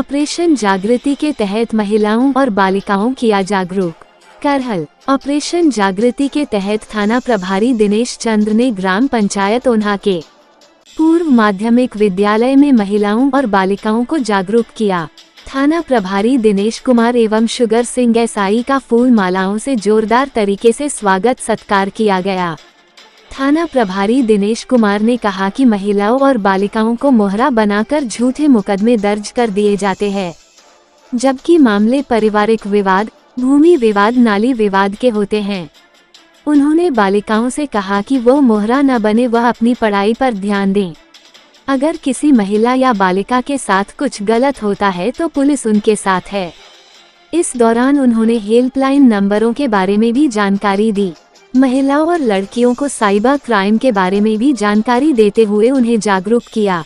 Operation जागृति के तहत महिलाओं और बालिकाओं किया जागरूक। करहल। ऑपरेशन जागृति के तहत थाना प्रभारी दिनेश चंद्र ने ग्राम पंचायत ओन्हा के पूर्व माध्यमिक विद्यालय में महिलाओं और बालिकाओं को जागरूक किया। थाना प्रभारी दिनेश कुमार एवं शुगर सिंह एसआई का फूल मालाओं से जोरदार तरीके से स्वागत सत्कार किया गया। थाना प्रभारी दिनेश कुमार ने कहा कि महिलाओं और बालिकाओं को मोहरा बनाकर झूठे मुकदमे दर्ज कर दिए जाते हैं, जबकि मामले पारिवारिक विवाद, भूमि विवाद, नाली विवाद के होते हैं। उन्होंने बालिकाओं से कहा कि वो मोहरा न बने, वह अपनी पढ़ाई पर ध्यान दें। अगर किसी महिला या बालिका के साथ कुछ गलत होता है तो पुलिस उनके साथ है। इस दौरान उन्होंने हेल्पलाइन नंबरों के बारे में भी जानकारी दी। महिलाओं और लड़कियों को साइबर क्राइम के बारे में भी जानकारी देते हुए उन्हें जागरूक किया।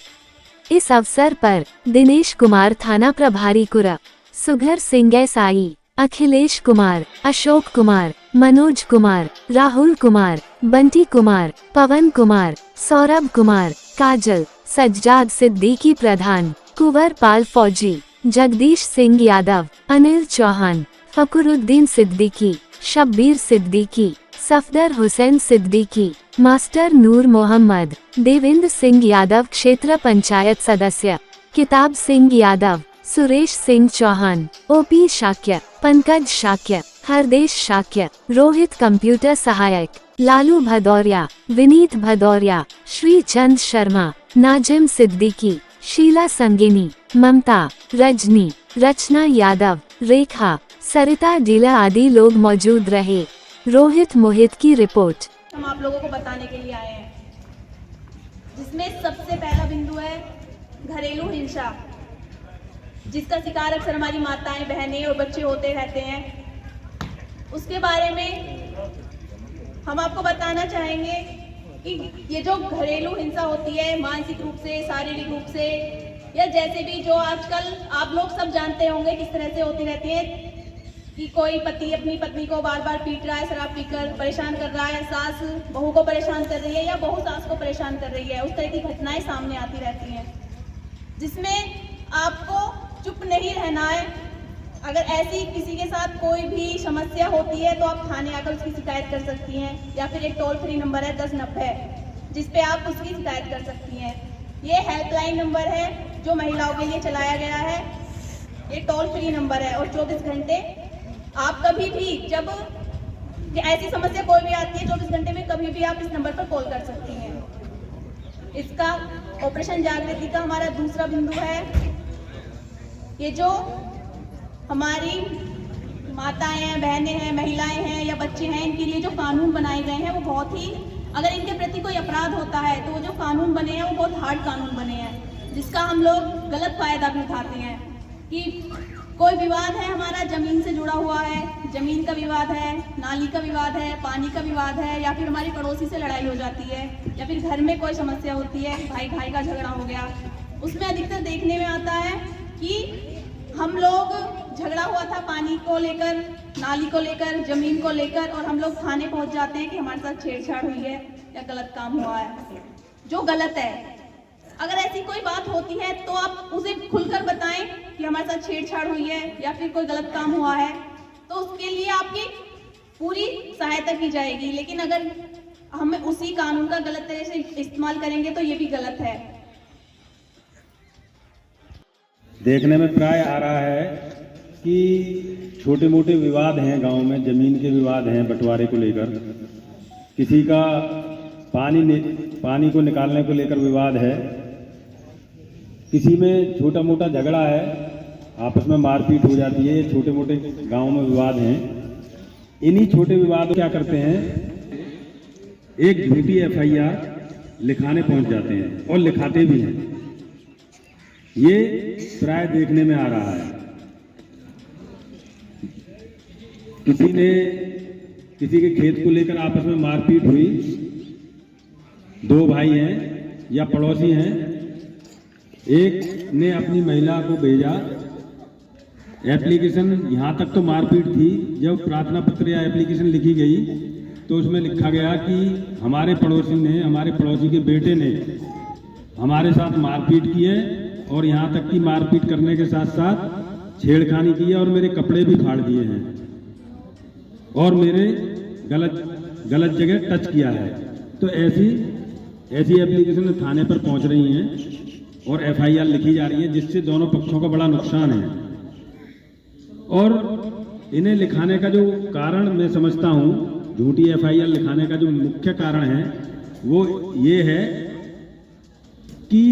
इस अवसर पर दिनेश कुमार थाना प्रभारी कुरा, सुघर सिंह एसआई, अखिलेश कुमार, अशोक कुमार, मनोज कुमार, राहुल कुमार, बंटी कुमार, पवन कुमार, सौरभ कुमार, काजल, सज्जाद सिद्दीकी प्रधान, कुंवर पाल फौजी, जगदीश सिंह यादव, अनिल चौहान, फकरुद्दीन सिद्दीकी, शब्बीर सिद्दीकी, सफदर हुसैन सिद्दीकी, मास्टर नूर मोहम्मद, देवेंद्र सिंह यादव क्षेत्र पंचायत सदस्य, किताब सिंह यादव, सुरेश सिंह चौहान, ओपी शाक्य, पंकज शाक्य, हरदेश शाक्य, रोहित कंप्यूटर सहायक, लालू भदौरिया, विनीत भदौरिया, श्री चंद शर्मा, नाजिम सिद्दीकी, शीला संगिनी, ममता, रजनी, रचना यादव, रेखा, सरिता डीला आदि लोग मौजूद रहे। रोहित मोहित की रिपोर्ट। हम आप लोगों को बताने के लिए आए हैं, जिसमें सबसे पहला बिंदु है घरेलू हिंसा, जिसका शिकार अक्सर हमारी माताएं, बहनें और बच्चे होते रहते हैं। उसके बारे में हम आपको बताना चाहेंगे कि ये जो घरेलू हिंसा होती है, मानसिक रूप से, शारीरिक रूप से, या जैसे भी जो आजकल आप लोग सब जानते होंगे किस तरह से होती रहती है कि कोई पति अपनी पत्नी को बार बार पीट रहा है, शराब पीकर परेशान कर रहा है, सास बहू को परेशान कर रही है या बहू सास को परेशान कर रही है। उस तरह की घटनाएं सामने आती रहती हैं, जिसमें आपको चुप नहीं रहना है। अगर ऐसी किसी के साथ कोई भी समस्या होती है तो आप थाने आकर उसकी शिकायत कर सकती हैं, या फिर एक टोल फ्री नंबर है 1090 जिस पे आप उसकी शिकायत कर सकती हैं। ये हेल्पलाइन नंबर है जो महिलाओं के लिए चलाया गया है। ये टोल फ्री नंबर है और 24 घंटे आप कभी भी, जब ऐसी समस्या कोई भी आती है, 24 घंटे में कभी भी आप इस नंबर पर कॉल कर सकती हैं। इसका ऑपरेशन जागृति का हमारा दूसरा बिंदु है, ये जो हमारी माताएं हैं, बहनें हैं, महिलाएं हैं या बच्चे हैं, इनके लिए जो कानून बनाए गए हैं वो बहुत ही, अगर इनके प्रति कोई अपराध होता है तो वो जो कानून बने हैं वो बहुत हार्ड कानून बने हैं, जिसका हम लोग गलत फायदा भी उठाते हैं। कि कोई विवाद है हमारा जमीन से जुड़ा हुआ है, जमीन का विवाद है, नाली का विवाद है, पानी का विवाद है, या फिर हमारी पड़ोसी से लड़ाई हो जाती है, या फिर घर में कोई समस्या होती है, भाई भाई का झगड़ा हो गया, उसमें अधिकतर देखने में आता है कि हम लोग झगड़ा हुआ था पानी को लेकर, नाली को लेकर, जमीन को लेकर, और हम लोग थाने पहुंच जाते हैं कि हमारे साथ छेड़छाड़ हुई है या गलत काम हुआ है, जो गलत है। अगर ऐसी कोई बात होती है तो आप उसे खुलकर बताएं कि हमारे साथ छेड़छाड़ हुई है या फिर कोई गलत काम हुआ है, तो उसके लिए आपकी पूरी सहायता की जाएगी। लेकिन अगर हम उसी कानून का गलत तरह से इस्तेमाल करेंगे तो ये भी गलत है। देखने में प्राय आ रहा है कि छोटे मोटे विवाद हैं गांव में, जमीन के विवाद हैं, बंटवारे को लेकर, किसी का पानी को निकालने को लेकर विवाद है, किसी में छोटा मोटा झगड़ा है, आपस में मारपीट हो जाती है, छोटे मोटे गांव में विवाद हैं। इन्हीं छोटे विवाद क्या करते हैं, एक झूठी एफआईआर लिखाने पहुंच जाते हैं और लिखाते भी हैं। ये प्राय देखने में आ रहा है। किसी के खेत को लेकर आपस में मारपीट हुई, दो भाई हैं या पड़ोसी हैं, एक ने अपनी महिला को भेजा एप्लीकेशन, यहाँ तक तो मारपीट थी, जब प्रार्थना पत्र या एप्लीकेशन लिखी गई तो उसमें लिखा गया कि हमारे पड़ोसी के बेटे ने हमारे साथ मारपीट की है और यहाँ तक कि मारपीट करने के साथ साथ छेड़खानी की है और मेरे कपड़े भी फाड़ दिए हैं और मेरे गलत जगह टच किया है। तो ऐसी एप्लीकेशन थाने पर पहुंच रही हैं और FIR लिखी जा रही है, जिससे दोनों पक्षों का बड़ा नुकसान है। और इन्हें लिखाने का जो कारण मैं समझता हूं, झूठी FIR लिखाने का जो मुख्य कारण है वो ये है कि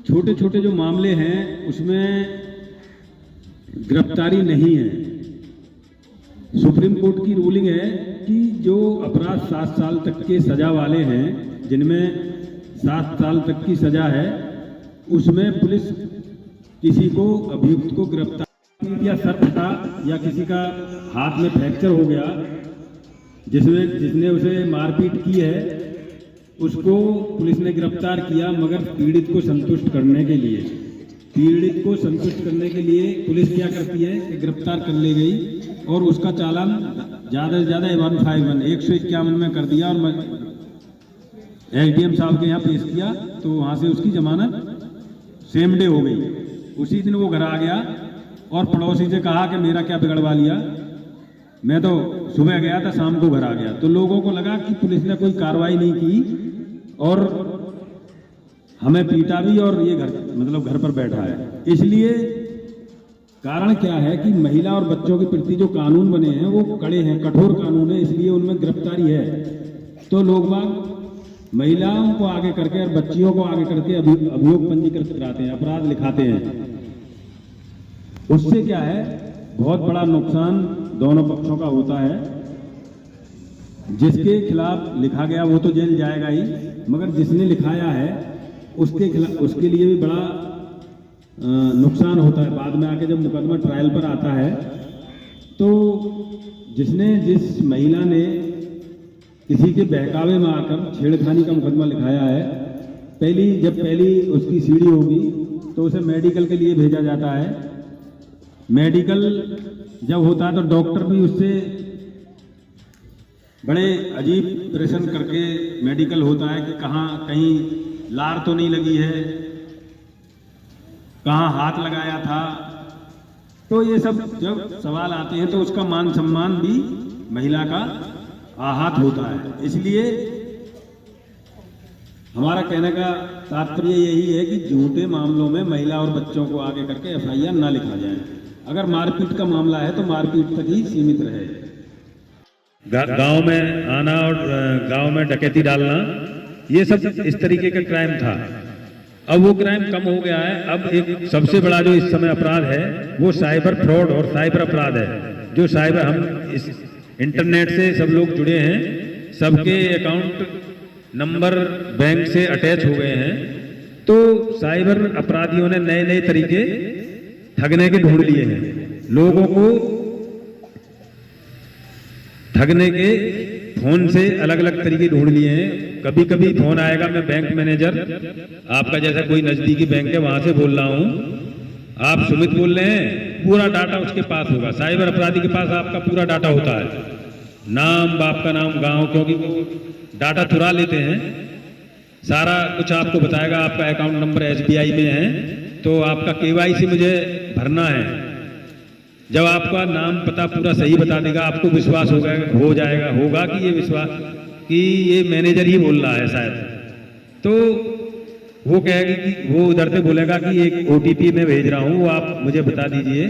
छोटे छोटे जो मामले हैं उसमें गिरफ्तारी नहीं है। सुप्रीम कोर्ट की रूलिंग है कि जो अपराध 7 साल तक के सजा वाले हैं, जिनमें 7 साल तक की सजा है, उसमें पुलिस किसी को अभियुक्त को गिरफ्तार या सर फटा या किसी का हाथ में फ्रैक्चर हो गया, जिसने उसे मारपीट की है, उसको पुलिस ने गिरफ्तार किया, मगर पीड़ित को संतुष्ट करने के लिए पुलिस क्या करती है कि गिरफ्तार कर ले गई और उसका चालान ज़्यादा से ज़्यादा 151 में कर दिया और SDM साहब के यहाँ पेश किया, तो वहाँ से उसकी जमानत सेम डे हो गई। उसी दिन वो घर आ गया और पड़ोसी से कहा कि मेरा क्या बिगड़वा लिया, मैं तो सुबह गया था, शाम को घर आ गया। तो लोगों को लगा कि पुलिस ने कोई कार्रवाई नहीं की और हमें पीटा भी और ये घर पर बैठा है। इसलिए कारण क्या है कि महिला और बच्चों के प्रति जो कानून बने हैं वो कड़े हैं, कठोर कानून है, इसलिए उनमें गिरफ्तारी है। तो लोग बाग महिलाओं को आगे करके और बच्चियों को आगे करके अभियोग पंजीकृत कराते हैं, अपराध लिखाते हैं। उससे क्या है, बहुत बड़ा नुकसान दोनों पक्षों का होता है। जिसके खिलाफ लिखा गया वो तो जेल जाएगा ही, मगर जिसने लिखाया है उसके लिए भी बड़ा नुकसान होता है। बाद में आके जब मुकदमा ट्रायल पर आता है तो जिस महिला ने किसी के बहकावे में आकर छेड़खानी का मुकदमा लिखाया है, पहली उसकी सीढ़ी होगी तो उसे मेडिकल के लिए भेजा जाता है। मेडिकल जब होता है तो डॉक्टर भी उससे बड़े अजीब प्रश्न करके मेडिकल होता है कि कहीं लार तो नहीं लगी है, कहाँ हाथ लगाया था। तो ये सब जब सवाल आते हैं तो उसका मान सम्मान भी महिला का आहत होता है। इसलिए हमारा कहने का तात्पर्य यही है कि झूठे मामलों में महिला और बच्चों को आगे करके FIR ना लिखा जाए। अगर मारपीट का मामला है तो मारपीट तक ही सीमित रहे। गांव में आना और गांव में डकैती डालना, ये सब इस तरीके का क्राइम था। अब वो क्राइम कम हो गया है। अब एक सबसे बड़ा जो इस समय अपराध है वो साइबर फ्रॉड और साइबर अपराध है। जो साइबर, हम इस इंटरनेट से सब लोग जुड़े हैं, सबके अकाउंट नंबर बैंक से अटैच हो गए हैं, तो साइबर अपराधियों ने नए नए तरीके ठगने के ढूंढ लिए हैं। लोगों को ठगने के फोन से अलग अलग तरीके ढूंढ लिए हैं। कभी कभी फोन आएगा, मैं बैंक मैनेजर, आपका जैसा कोई नजदीकी बैंक है वहां से बोल रहा हूं, आप सुमित बोल रहे हैं, पूरा डाटा उसके पास होगा। साइबर अपराधी के पास आपका पूरा डाटा होता है, नाम, बाप का नाम, गांव, क्योंकि वो डाटा चुरा लेते हैं। सारा कुछ आपको बताएगा, आपका अकाउंट नंबर SBI में है तो आपका KYC मुझे भरना है। जब आपका नाम पता पूरा सही बता देगा, आपको विश्वास होगा कि ये मैनेजर ही बोल रहा है शायद, तो वो कहेगा कि वो उधर से बोलेगा कि एक OTP मैं भेज रहा हूँ, वो आप मुझे बता दीजिए।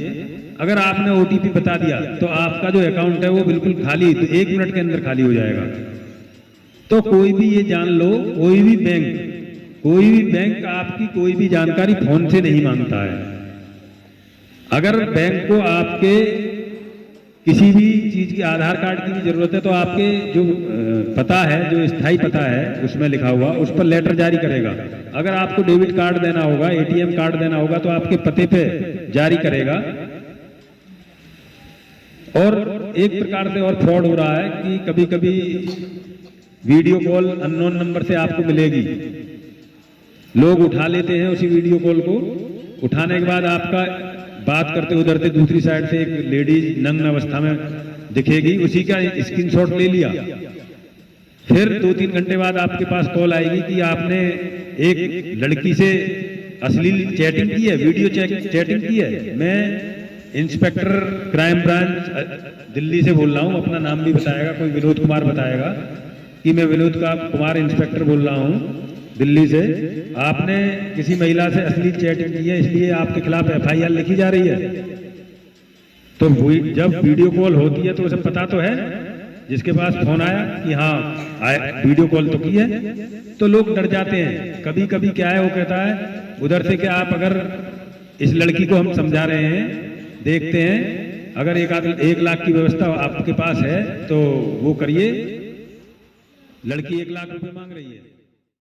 अगर आपने OTP बता दिया तो आपका जो अकाउंट है वो बिल्कुल खाली, तो 1 मिनट के अंदर खाली हो जाएगा। तो कोई भी ये जान लो, कोई भी बैंक आपकी कोई भी जानकारी फोन से नहीं मांगता है। अगर बैंक को आपके किसी भी चीज की, आधार कार्ड की भी जरूरत है तो आपके जो पता है, जो स्थायी पता है उसमें लिखा हुआ, उस पर लेटर जारी करेगा। अगर आपको डेबिट कार्ड देना होगा, ATM कार्ड देना होगा तो आपके पते पे जारी करेगा। और एक प्रकार से और फ्रॉड हो रहा है कि कभी कभी वीडियो कॉल अननोन नंबर से आपको मिलेगी, लोग उठा लेते हैं उसी वीडियो कॉल को। उठाने के बाद आपका बात करते उधर से दूसरी साइड से एक लेडीज नग्न अवस्था में दिखेगी, उसी का स्क्रीनशॉट ले लिया। फिर 2-3 घंटे बाद आपके पास कॉल आएगी कि आपने एक लड़की से अश्लील चैटिंग की है, वीडियो चैटिंग की है। मैं इंस्पेक्टर क्राइम ब्रांच दिल्ली से बोल रहा हूँ, अपना नाम भी बताएगा कोई, विनोद कुमार बताएगा कि मैं विनोद कुमार इंस्पेक्टर बोल रहा हूँ दिल्ली से। आपने किसी महिला से अश्लील चैटिंग की है, इसलिए आपके खिलाफ FIR लिखी जा रही है। तो जब वीडियो कॉल होती है तो उसे पता तो है, जिसके पास फोन आया कि हाँ वीडियो कॉल तो की है, तो लोग डर जाते हैं। कभी कभी क्या है, वो कहता है उधर से कि आप अगर इस लड़की को हम समझा रहे हैं, देखते हैं, अगर 1 लाख की व्यवस्था आपके पास है तो वो करिए। लड़की 1 लाख रुपए मांग रही है।